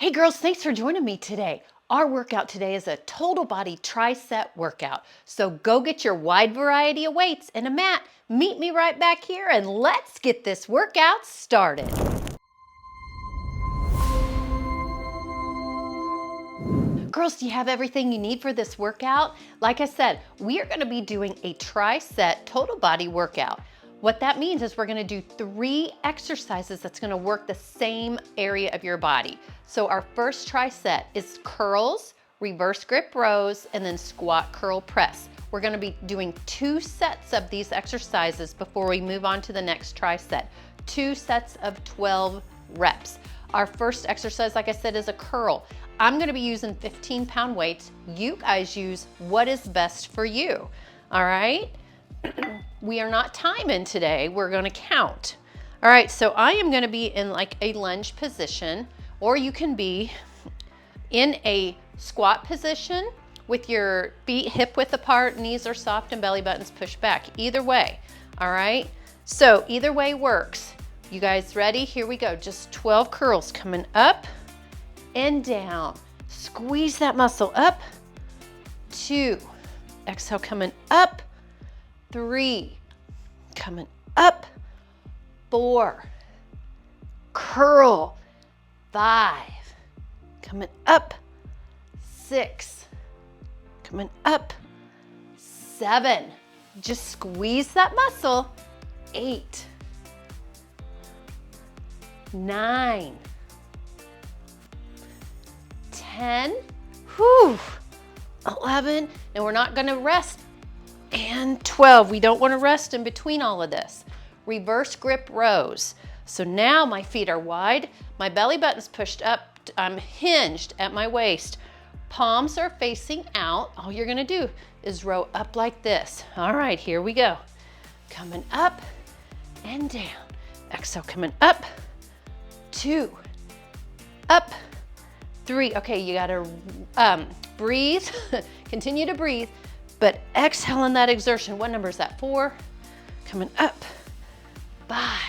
Hey girls, thanks for joining me today. Our workout today is a total body tricep workout. So go get your wide variety of weights and a mat. Meet me right back here and let's get this workout started. Girls, do you have everything you need for this workout? Like I said, we are going to be doing a tri-set total body workout. What that means is we're going to do 3 exercises that's going to work the same area of your body. So our first tri-set is curls, reverse grip rows, and then squat curl press. We're going to be doing 2 sets of these exercises before we move on to the next tri-set. 2 sets of 12 reps. Our first exercise, like I said, is a curl. I'm going to be using 15-pound weights. You guys use what is best for you. All right? We are not timing today. We're going to count. All right, so I am going to be in like a lunge position, or you can be in a squat position with your feet hip width apart, knees are soft, and belly buttons pushed back. Either way, all right? So either way works. You guys ready? Here we go. Just 12 curls coming up and down. Squeeze that muscle up. 2. Exhale, coming up. 3. Coming up. 4. Curl. 5. Coming up. 6. Coming up. 7. Just squeeze that muscle. 8. 9. 10. Whew. 11. And we're not gonna rest. And 12. We don't want to rest in between all of this. Reverse grip rows. So now my feet are wide, my belly button's pushed up, I'm hinged at my waist. Palms are facing out. All you're gonna do is row up like this. All right, here we go. Coming up and down. Exhale, coming up. 2. Up. 3. Okay, you gotta breathe. Continue to breathe. But exhale in that exertion. What number is that? 4. Coming up. 5.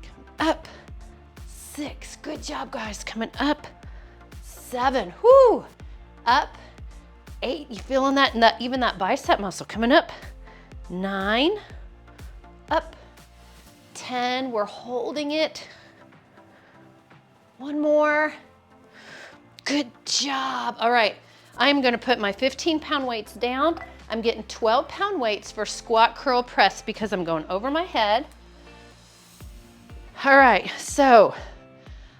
Coming up. 6. Good job, guys. Coming up. 7. Whoo. Up. 8. You feeling that? And that, even that bicep muscle coming up. 9. Up. 10. We're holding it. 1 more. Good job. All right. I'm going to put my 15-pound weights down. I'm getting 12-pound weights for squat curl press because I'm going over my head. All right, so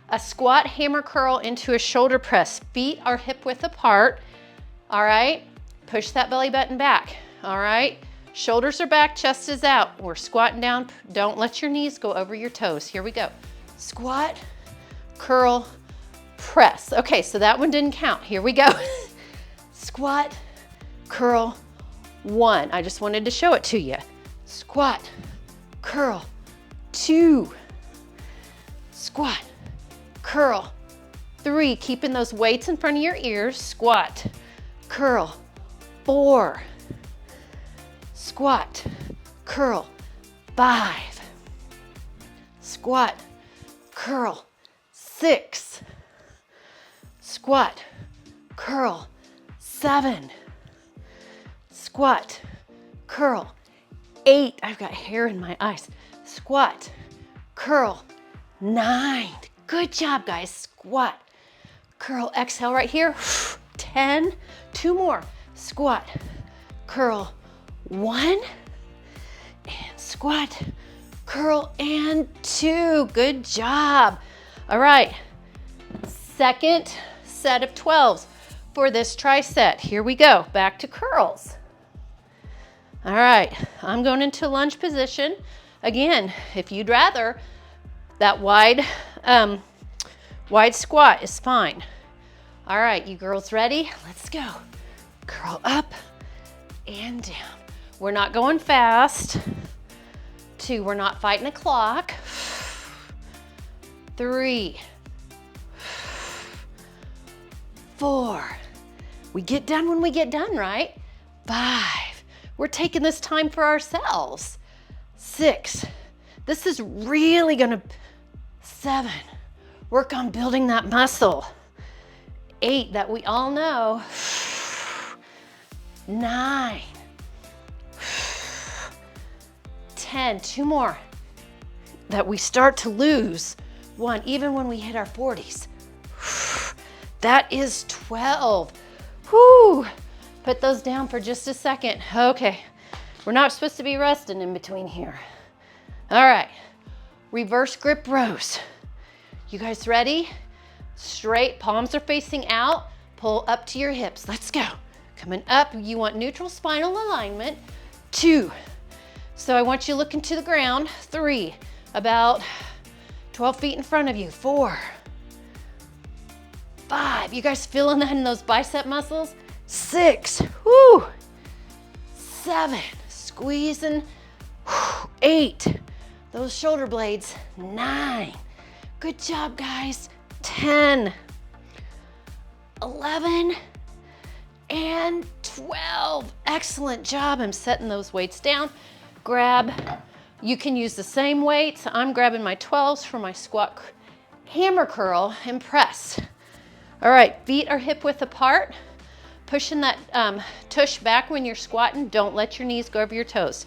a squat hammer curl into a shoulder press. Feet are hip width apart. All right, push that belly button back. All right, shoulders are back, chest is out. We're squatting down. Don't let your knees go over your toes. Here we go. Squat, curl, press. Okay, so that one didn't count. Here we go. Squat, curl, 1. I just wanted to show it to you. Squat, curl, 2. Squat, curl, 3. Keeping those weights in front of your ears. Squat, curl, 4. Squat, curl, 5. Squat, curl, 6. Squat, curl, 7. Squat, curl, 8. I've got hair in my eyes. Squat, curl, 9. Good job, guys. Squat, curl, exhale right here. 10. 2 more. Squat, curl, 1. And squat, curl, and 2. Good job. All right. Second set of 12s. For this tri-set. Here we go, back to curls. All right, I'm going into lunge position. Again, if you'd rather, that wide squat is fine. All right, you girls ready? Let's go. Curl up and down. We're not going fast. 2, we're not fighting a clock. 3, 4. We get done when we get done, right? 5. We're taking this time for ourselves. 6. This is really gonna. 7. Work on building that muscle. 8 that we all know. 9. 10, 2 more. That we start to lose 1, even when we hit our 40s. That is 12. Whew. Put those down for just a second. Okay, we're not supposed to be resting in between here. All right, reverse grip rows. You guys ready? Straight, palms are facing out. Pull up to your hips. Let's go. Coming up, you want neutral spinal alignment. 2. So I want you looking to the ground. 3, about 12 feet in front of you. 4, 5. You guys feeling that in those bicep muscles? 6, whoo. 7, squeezing. 8, those shoulder blades. 9, good job, guys. 10, 11, and 12. Excellent job. I'm setting those weights down. Grab, you can use the same weights. I'm grabbing my 12s for my squat hammer curl and press. All right, feet are hip width apart. Pushing that tush back when you're squatting. Don't let your knees go over your toes.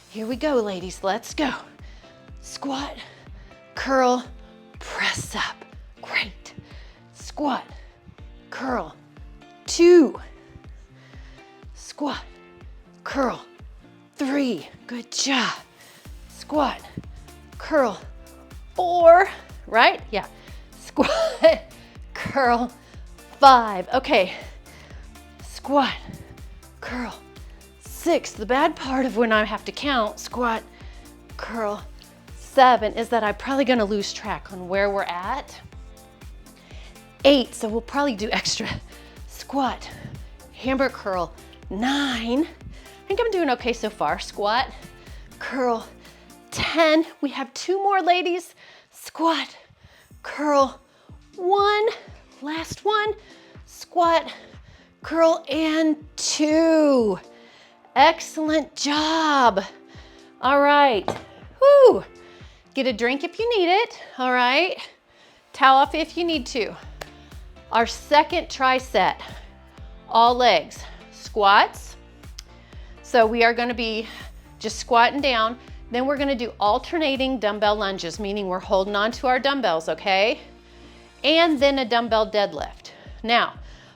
Here we go, ladies, let's go. Squat, curl, press up. Great. Squat, curl. 2. Squat, curl. 3, good job. Squat, curl. 4, right? Yeah. Squat, curl. 5, okay. Squat, curl. 6, the bad part of when I have to count, squat, curl. 7 is that I'm probably gonna lose track on where we're at. 8, so we'll probably do extra. Squat, hammer curl. 9, I think I'm doing okay so far. Squat, curl. 10, we have 2 more, ladies. Squat, curl. 1, last one. Squat, curl, and 2. Excellent job. All right, whoo. Get a drink if you need it, all right? Towel off if you need to. Our second tricep, all legs, squats. So we are gonna be just squatting down. Then we're gonna do alternating dumbbell lunges, meaning we're holding on to our dumbbells, okay? And then a dumbbell deadlift. Now,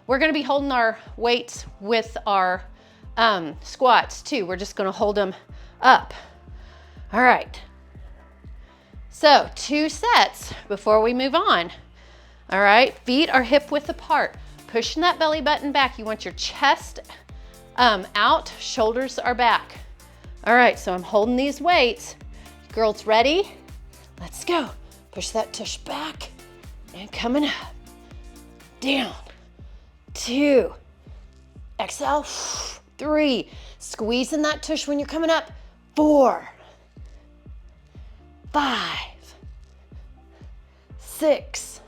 we're gonna be holding our weights with our squats too. We're just gonna hold them up. All right. So 2 sets before we move on. All right, feet are hip width apart. Pushing that belly button back. You want your chest out, shoulders are back. All right, so I'm holding these weights. Girls ready? Let's go. Push that tush back and coming up. Down. 2. Exhale. 3. Squeezing that tush when you're coming up. 4. 5. 6.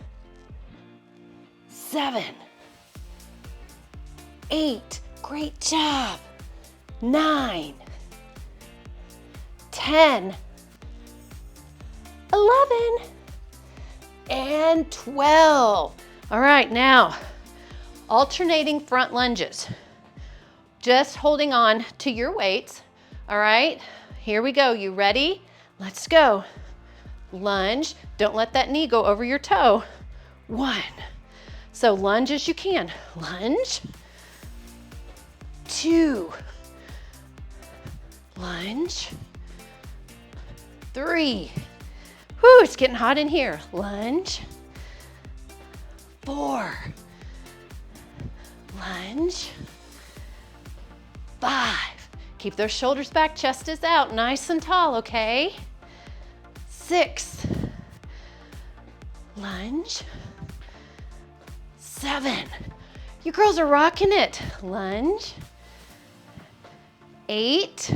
7. 8. Great job. 9. 10. 11. And 12. All right, now alternating front lunges. Just holding on to your weights. All right, here we go. You ready? Let's go. Lunge. Don't let that knee go over your toe. 1. So lunge as you can. Lunge. 2. Lunge. 3. Whew, it's getting hot in here. Lunge. 4. Lunge. 5. Keep those shoulders back, chest is out, nice and tall, okay? 6. Lunge. 7. You girls are rocking it. Lunge. 8.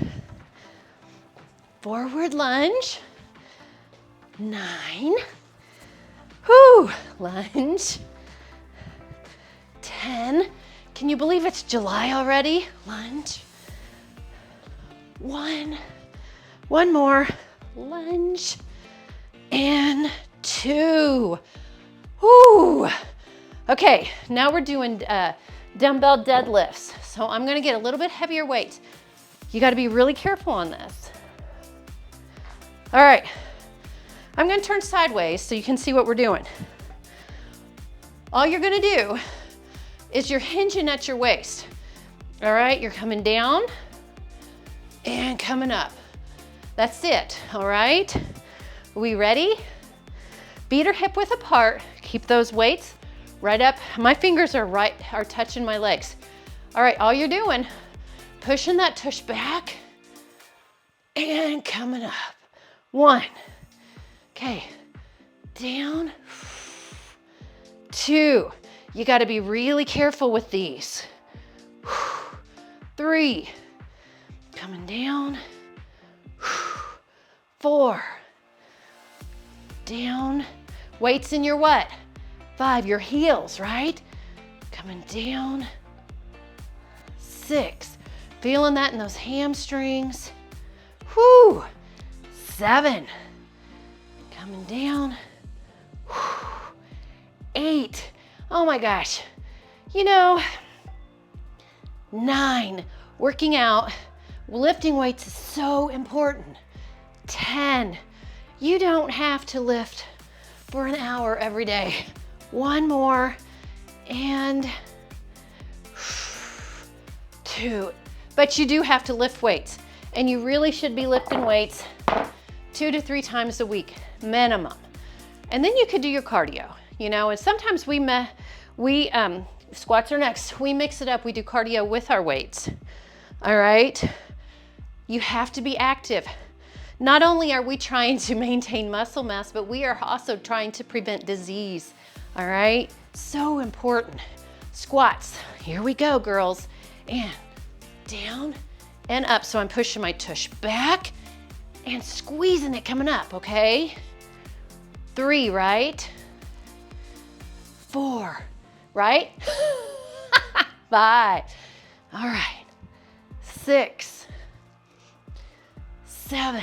Forward lunge. 9. Whew, lunge. 10. Can you believe it's July already? Lunge. 1. One more. Lunge. And 2. Whoo. Okay, now we're doing dumbbell deadlifts. So I'm gonna get a little bit heavier weight. You gotta be really careful on this. All right, I'm gonna turn sideways so you can see what we're doing. All you're gonna do is you're hinging at your waist. All right, you're coming down and coming up. That's it, all right? Are we ready? Beat or hip width apart. Keep those weights right up. My fingers are touching my legs. All right, all you're doing, pushing that tush back and coming up. 1. Okay, down. 2. You gotta be really careful with these. 3. Coming down. 4. Down. Weights in your what? 5, your heels, right? Coming down. 6. Feeling that in those hamstrings. Whoo. 7. Coming down. 8. Oh my gosh. You know, 9. Working out, lifting weights is so important. 10. You don't have to lift for an hour every day. 1 more, and 2. But you do have to lift weights, and you really should be lifting weights 2 to 3 times a week, minimum. And then you could do your cardio, you know, and sometimes squats are next. We mix it up, we do cardio with our weights, all right? You have to be active. Not only are we trying to maintain muscle mass, but we are also trying to prevent disease, all right? So important. Squats, here we go, girls. And down and up. So I'm pushing my tush back and squeezing it coming up, okay? 3, right? 4, right? 5, all right. 6, 7,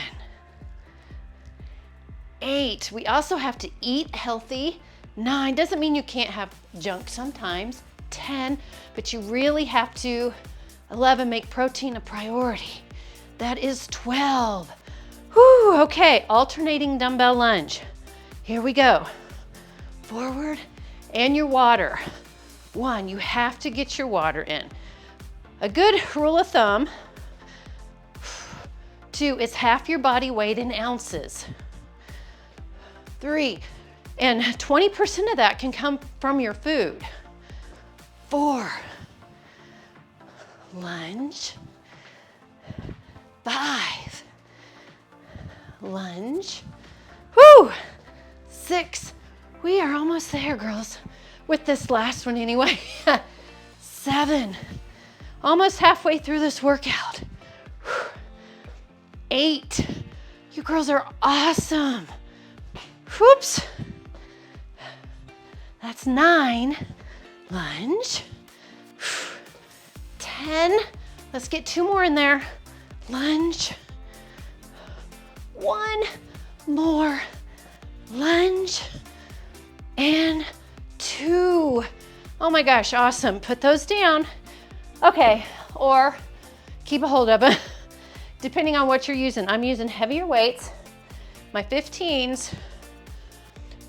8. We also have to eat healthy. 9, doesn't mean you can't have junk sometimes. 10, but you really have to. 11, make protein a priority. That is 12. Whew, okay, alternating dumbbell lunge. Here we go. Forward and your water. 1, you have to get your water in. A good rule of thumb, 2, is half your body weight in ounces. 3, and 20% of that can come from your food. 4, lunge. 5, lunge. Whoo! 6, we are almost there, girls, with this last one anyway. 7, almost halfway through this workout. 8, you girls are awesome. Whoops. That's 9, lunge. 10, let's get 2 more in there. Lunge. 1 more, lunge. And 2. Oh my gosh, awesome. Put those down. Okay, or keep a hold of it, depending on what you're using. I'm using heavier weights, my 15s,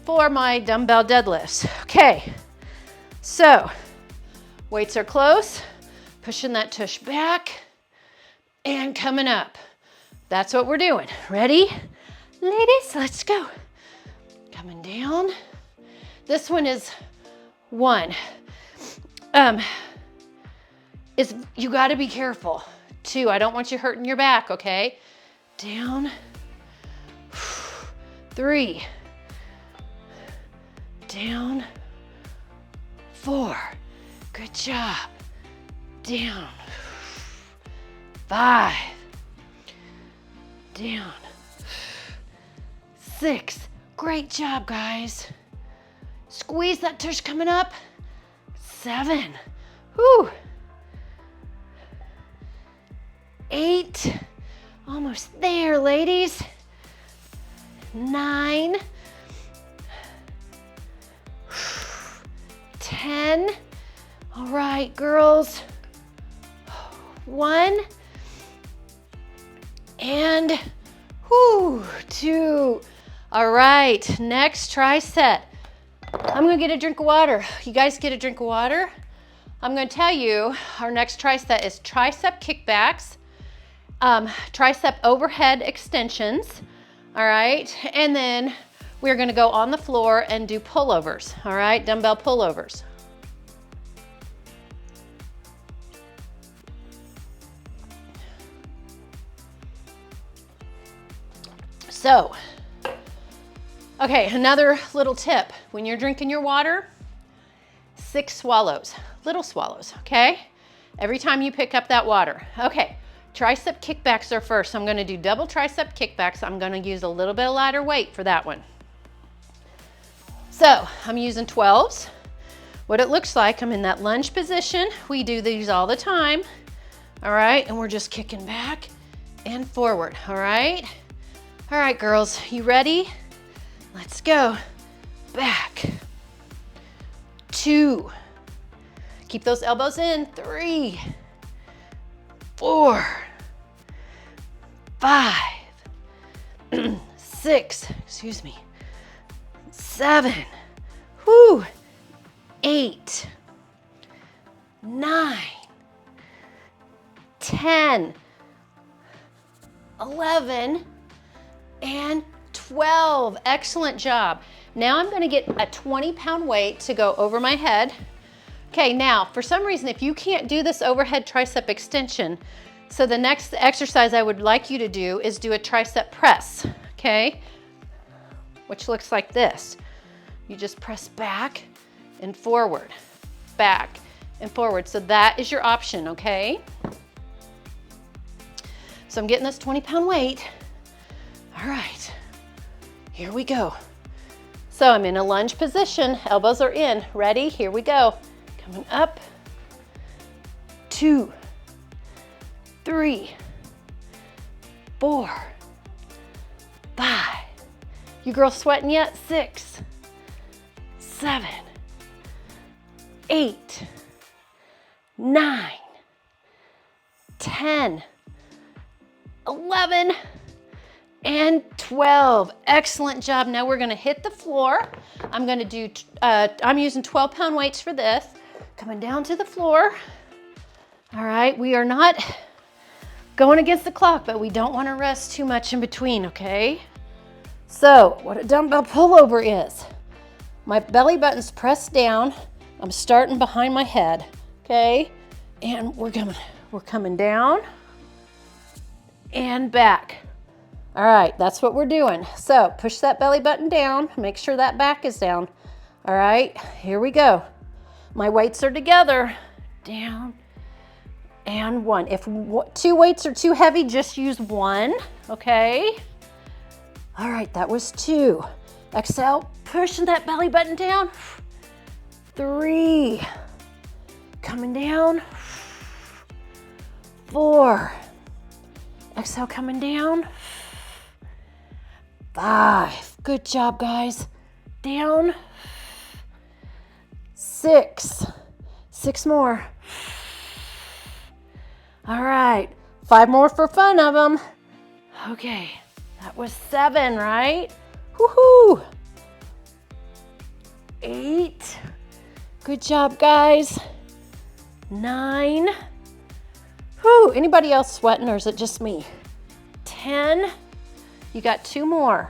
for my dumbbell deadlifts. Okay, so weights are close, pushing that tush back and coming up. That's what we're doing. Ready? Ladies, let's go. Coming down. This one is 1. You gotta be careful. 2, I don't want you hurting your back, okay? Down. 3. Down. 4. Good job. Down. 5. Down. 6. Great job, guys. Squeeze that tush coming up. 7. Whew. 8. Almost there, ladies. 9. 10. All right, girls. 1 and 2. All right, next tricep. I'm gonna get a drink of water. You guys get a drink of water? I'm gonna tell you our next tricep is tricep kickbacks, tricep overhead extensions, all right? And then we're gonna go on the floor and do pullovers, all right? Dumbbell pullovers. So, okay, another little tip. When you're drinking your water, 6 swallows, little swallows, okay? Every time you pick up that water. Okay, tricep kickbacks are first. I'm gonna do double tricep kickbacks. I'm gonna use a little bit of lighter weight for that one. So, I'm using 12s. What it looks like, I'm in that lunge position. We do these all the time, all right? And we're just kicking back and forward, all right? All right, girls, you ready? Let's go. Back. 2. Keep those elbows in. 3, 4, 5, 6, excuse me, 7, 8, 9, 10, 11, and 12. Excellent job. Now I'm gonna get a 20-pound weight to go over my head. Okay, now, for some reason, if you can't do this overhead tricep extension, so the next exercise I would like you to do is do a tricep press, okay? Which looks like this. You just press back and forward, back and forward. So that is your option, okay? So I'm getting this 20-pound weight. All right, here we go. So I'm in a lunge position, elbows are in. Ready? Here we go. Coming up. 2, 3, 4, 5. You girls sweating yet? 6, 7, 8, 9, 10, 11, and 12. Excellent job. Now we're gonna hit the floor. I'm gonna do, I'm using 12-pound weights for this. Coming down to the floor. All right, we are not going against the clock, but we don't wanna rest too much in between, okay? So, what a dumbbell pullover is. My belly button's pressed down. I'm starting behind my head, okay? And we're coming down and back. All right, that's what we're doing. So push that belly button down, make sure that back is down. All right, here we go. My weights are together, down and 1. If 2 weights are too heavy, just use 1, okay? All right, that was 2. Exhale, pushing that belly button down. 3, coming down. 4, exhale, coming down. 5, good job, guys. Down. 6, 6 more. All right, 5 more for fun of them. Okay, that was 7, right? Woohoo! 8, good job, guys. 9, whew, anybody else sweating or is it just me? 10, you got 2 more.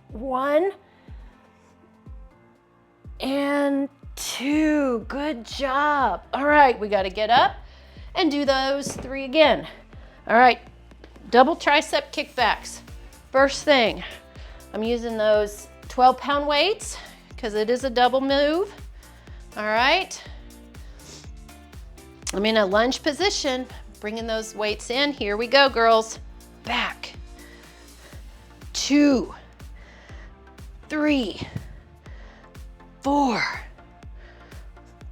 1 and 2, good job. All right, we gotta get up and do those 3 again. All right, double tricep kickbacks. First thing, I'm using those 12-pound weights because it is a double move. All right, I'm in a lunge position, bringing those weights in. Here we go, girls. Back. 2, 3, 4,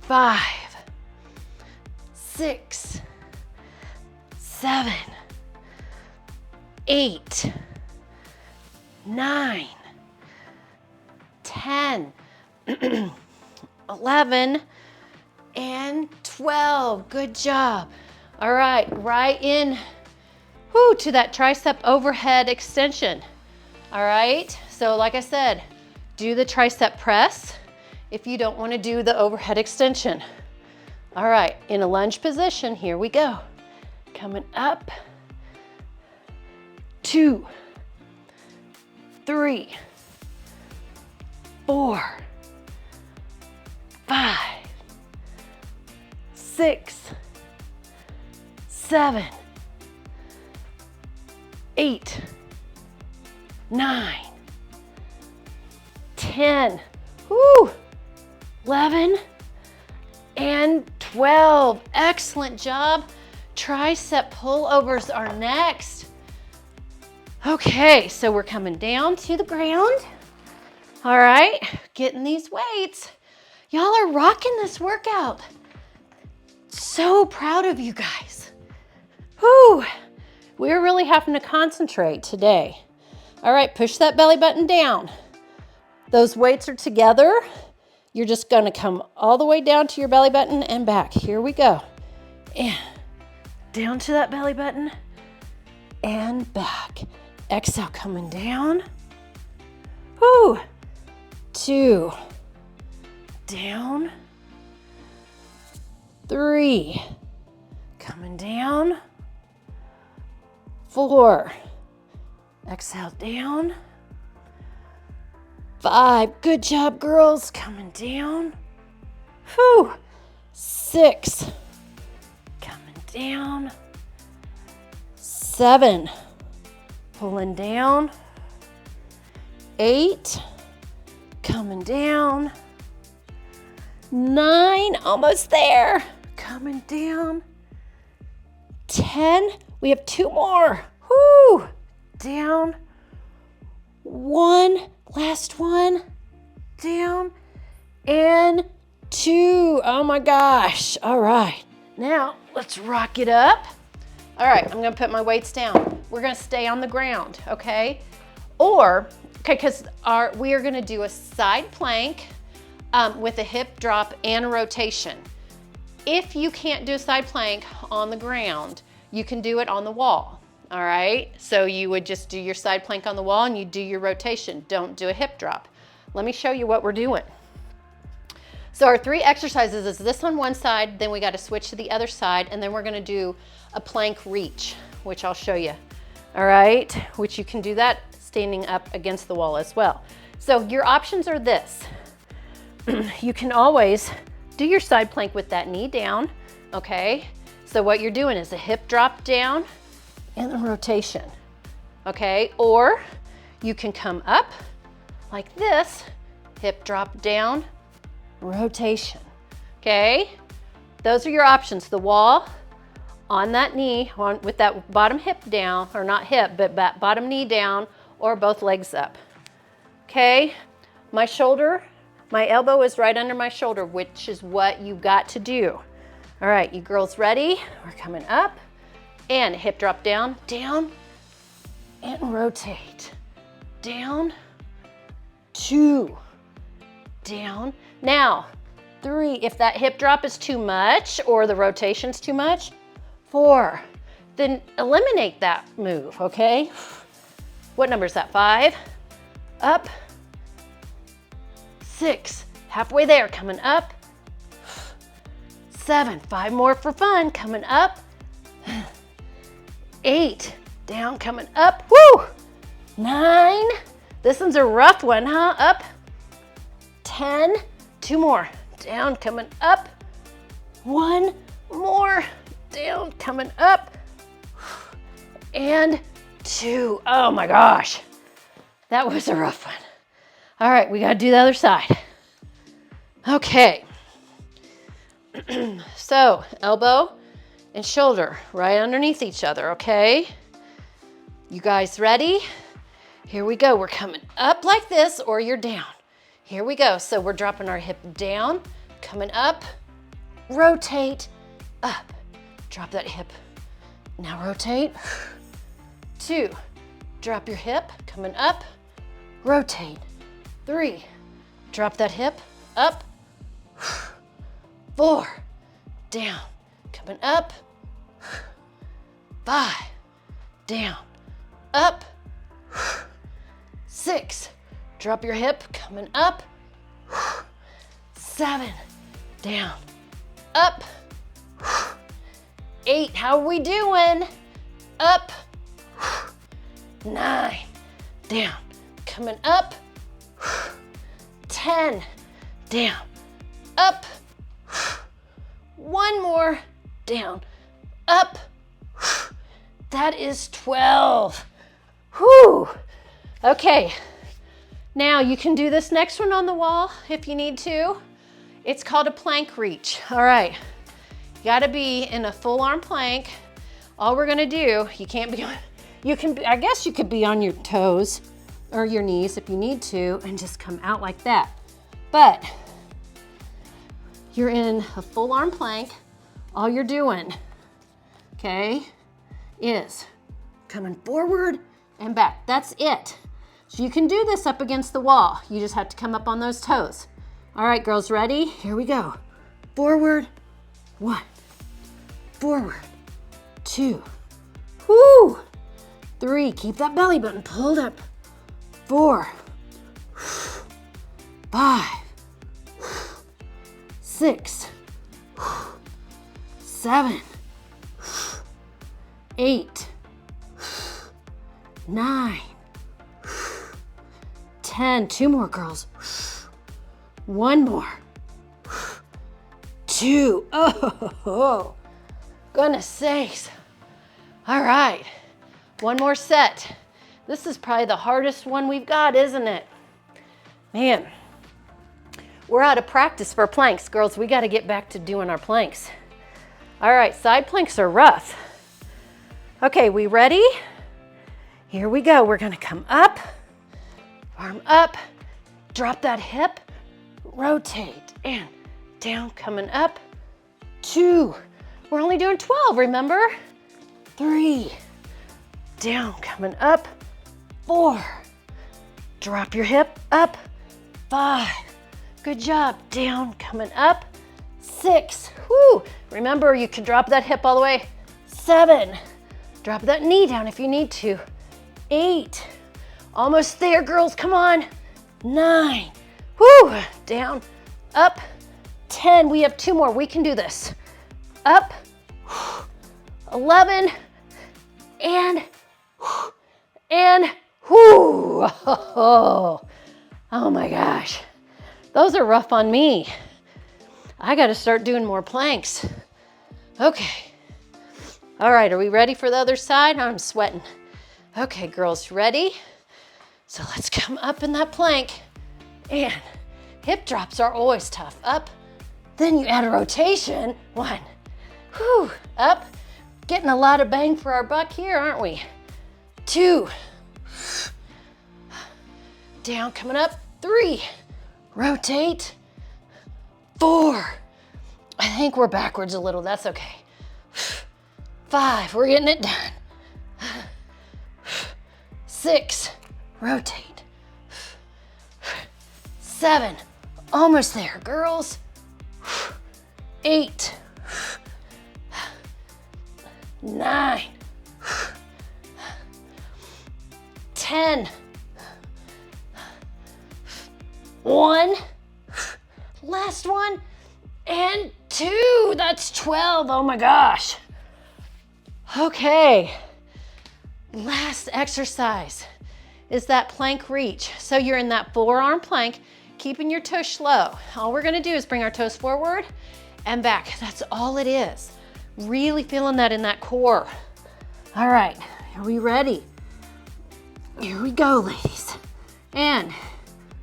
5, 6, 7, 8, 9, 10. 11, and 12. Good job. All right, right in to that tricep overhead extension. All right, so like I said, do the tricep press if you don't want to do the overhead extension. All right, in a lunge position, here we go. Coming up, 2, 3, 4, 5, 6, 7, 8, 9, 10, 11, and 12. Excellent job. Tricep pullovers are next. Okay, so we're coming down to the ground. All right, getting these weights. Y'all are rocking this workout. So proud of you guys. We're really having to concentrate today. All right, push that belly button down. Those weights are together. You're just gonna come all the way down to your belly button and back. Here we go. And down to that belly button and back. Exhale, coming down. 2, down. 3, coming down. 4, exhale down. 5, good job, girls, coming down. 6, coming down. 7, pulling down. 8, coming down. 9, almost there, coming down. 10, we have 2 more. Down. 1, last one, down, and 2. Oh my gosh. All right, now let's rock it up. All right, I'm gonna put my weights down. We're gonna stay on the ground, okay? Because we are gonna do a side plank with a hip drop and a rotation. If you can't do a side plank on the ground, you can do it on the wall. All right, so you would just do your side plank on the wall and you do your rotation. Don't do a hip drop. Let me show you what we're doing. So our 3 exercises is this on one side, then we got to switch to the other side, and then we're going to do a plank reach, which I'll show you. All right, which you can do that standing up against the wall as well. So your options are this. You can always do your side plank with that knee down, okay? So what you're doing is a hip drop down and a rotation, okay? Or you can come up like this, hip drop down, rotation, okay? Those are your options. The wall, on that knee, with that bottom hip down, or not hip, but bottom knee down, or both legs up, okay? My shoulder, my elbow is right under my shoulder, which is what you got to do. All right, you girls ready? We're coming up. And hip drop down, down, and rotate. Down, 2, down. Now, 3, if that hip drop is too much or the rotation's too much, 4, then eliminate that move, okay? What number is that, 5? Up, 6, halfway there, coming up. 7, 5 more for fun, coming up. 8, down, coming up, 9, this one's a rough one, huh? Up, 10, 2 more, down, coming up, 1 more, down, coming up, and 2. Oh my gosh, that was a rough one. All right, we gotta do the other side. Okay, so elbow and shoulder right underneath each other, okay? You guys ready? Here we go. We're coming up like this, or you're down. Here we go. So we're dropping our hip down, coming up, rotate, up. Drop that hip. Now rotate. 2, drop your hip, coming up, rotate. 3, drop that hip, up, 4, down, coming up, 5, down, up, 6, drop your hip, coming up, 7, down, up, 8, how are we doing? Up, 9, down, coming up, 10, down, up, 1 more, down, up, that is 12. Whew. Okay, now you can do this next one on the wall if you need to. It's called a plank reach. All right, you gotta be in a full arm plank. All we're gonna do, you can't be on, I guess you could be on your toes or your knees if you need to and just come out like that. But you're in a full arm plank. All you're doing, okay, is coming forward and back. That's it. So you can do this up against the wall. You just have to come up on those toes. All right, girls, ready? Here we go. Forward, 1, forward, 2, whoo, 3, keep that belly button pulled up, 4, 5, 6, 7, 8, 9, 10, 2 more, girls, 1 more, 2, oh, goodness sakes. All right, 1 more set. This is probably the hardest one we've got, isn't it? Man, we're out of practice for planks. Girls, we gotta get back to doing our planks. All right, side planks are rough. Okay, we ready? Here we go. We're gonna come up, arm up, drop that hip, rotate, and down, coming up, 2. We're only doing 12, remember? 3, down, coming up, 4, drop your hip, up, 5, good job, down, coming up, 6, whoo, remember you can drop that hip all the way, 7, drop that knee down if you need to, 8, almost there, girls, come on, 9, whoo, down, up, 10, we have 2 more, we can do this, up, 11, and whoo, oh my gosh, those are rough on me. I gotta start doing more planks. Okay, all right, are we ready for the other side? I'm sweating. Okay, girls, ready? So let's come up in that plank, and hip drops are always tough. Up, then you add a rotation. 1, whew, up, getting a lot of bang for our buck here, aren't we? 2, down, coming up, 3, rotate, 4, I think we're backwards a little, that's okay. 5, we're getting it done. 6, rotate. 7, almost there, girls. 8, 9, 10, 1, last one, and 2, that's 12, oh my gosh. Okay, last exercise is that plank reach. So you're in that forearm plank, keeping your toes low. All we're gonna do is bring our toes forward and back. That's all it is. Really feeling that in that core. All right, are we ready? Here we go, ladies. And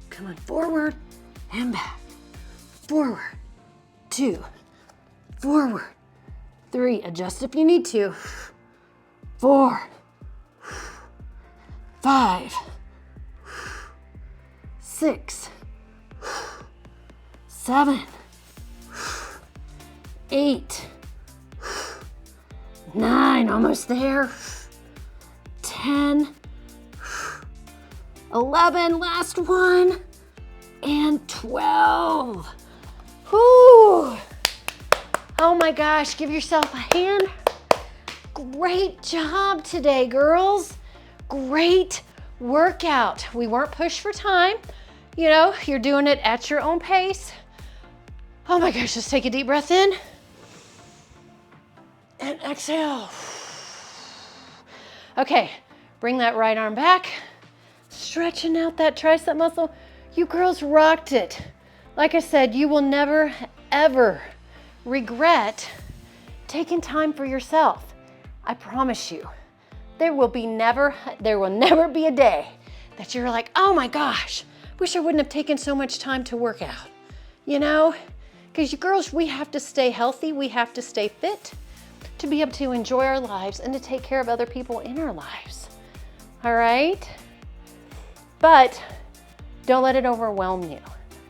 coming forward and back. Forward, 2, forward, 3, adjust if you need to. 4, 5, 6, 7, 8, 9, almost there. 10, 11, last one. and 12. Whoo! Oh my gosh, give yourself a hand. Great job today, girls. Great workout. We weren't pushed for time. You know, you're doing it at your own pace. Oh my gosh, just take a deep breath in and exhale. Okay, bring that right arm back. Stretching out that tricep muscle. You girls rocked it. Like I said, you will never, ever regret taking time for yourself. I promise you. There will never be a day that you're like, oh my gosh, wish I wouldn't have taken so much time to work out. You know? Because you girls, we have to stay healthy, we have to stay fit to be able to enjoy our lives and to take care of other people in our lives. All right? But don't let it overwhelm you.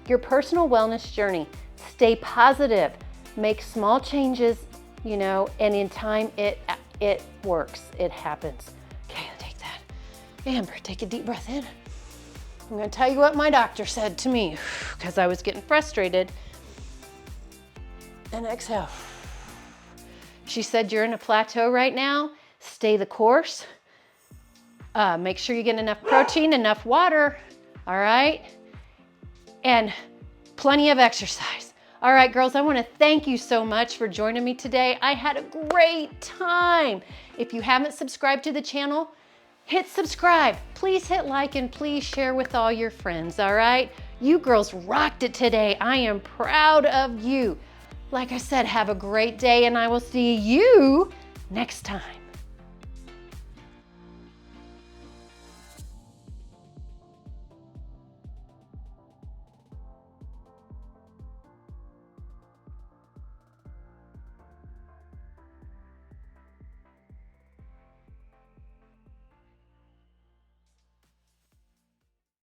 Your personal wellness journey, stay positive, make small changes, you know, and in time it works, it happens. Okay, take that. Amber, take a deep breath in. I'm gonna tell you what my doctor said to me because I was getting frustrated. And exhale. She said, you're in a plateau right now, stay the course. Make sure you get enough protein, enough water, all right? And plenty of exercise. All right, girls, I wanna thank you so much for joining me today. I had a great time. If you haven't subscribed to the channel, hit subscribe. Please hit like and please share with all your friends, all right? You girls rocked it today. I am proud of you. Like I said, have a great day and I will see you next time.